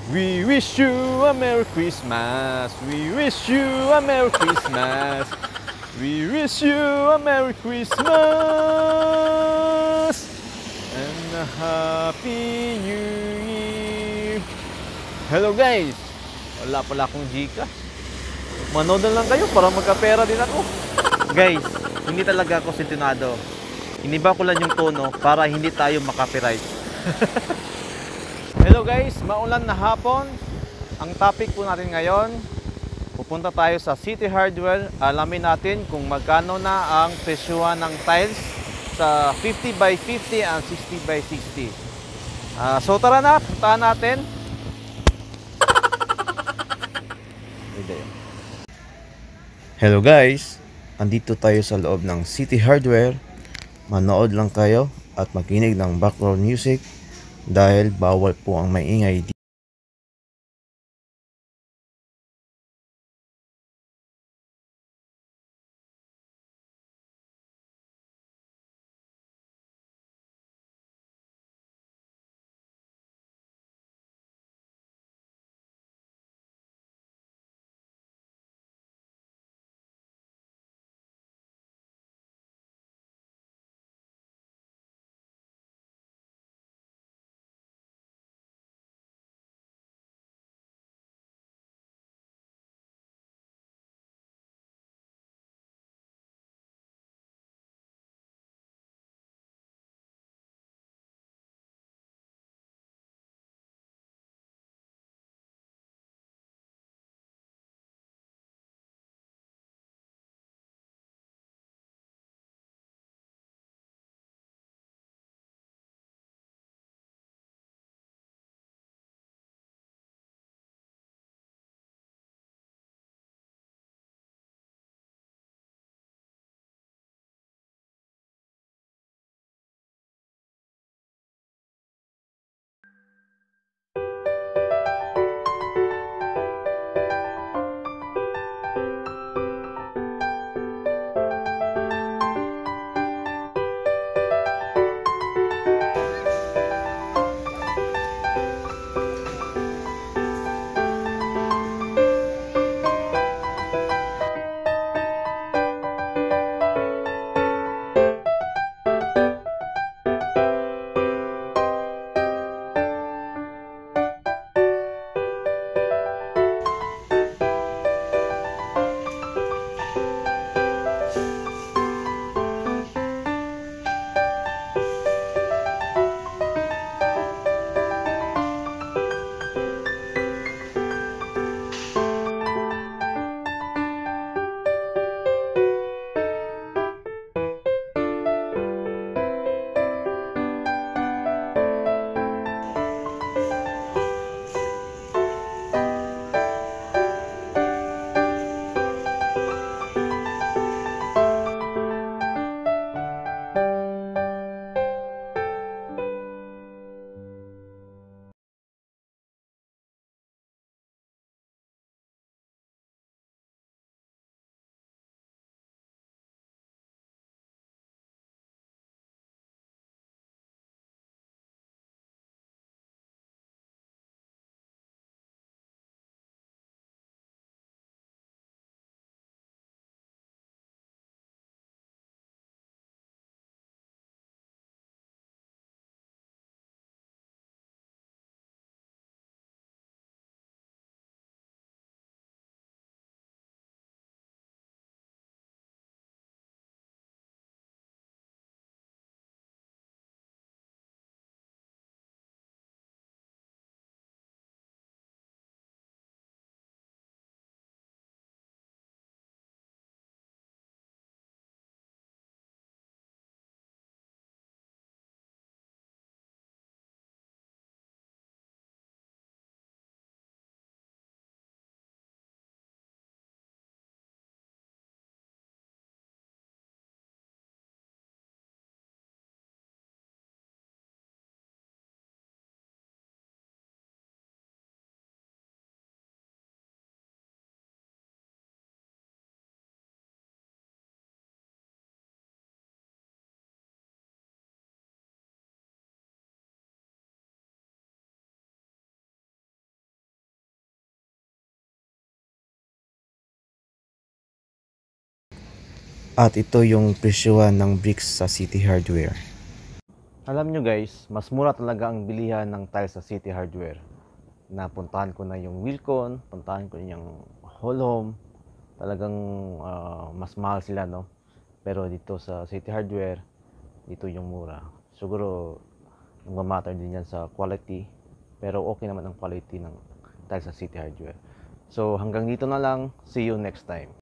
We wish you a Merry Christmas. We wish you a Merry Christmas. We wish you a Merry Christmas and a Happy New Year. Hello guys! Wala pala akong Gcash. Manood na lang kayo para magkapera din ako. Guys, hindi talaga ako sintonado. Iniba ko lang yung tono para hindi tayo makapiright. Hello guys, maulan na hapon. Ang topic po natin ngayon, pupunta tayo sa City Hardware. Alamin natin kung magkano na ang presyuhan ng tiles sa 50 by 50 and 60 by 60. So tara na, puntahan natin. Hello guys, andito tayo sa loob ng City Hardware. Manood lang kayo at makinig ng background music dahil bawal po ang maingay dito. At ito yung presyuhan ng bricks sa City Hardware. Alam nyo guys, mas mura talaga ang bilihan ng tiles sa City Hardware. Napuntahan ko na yung Wilcon, puntahan ko yung Holhome. Talagang mas mahal sila, no? Pero dito sa City Hardware, dito yung mura. Siguro, nagmamatter din yan sa quality. Pero okay naman ang quality ng tiles sa City Hardware. So hanggang dito na lang. See you next time.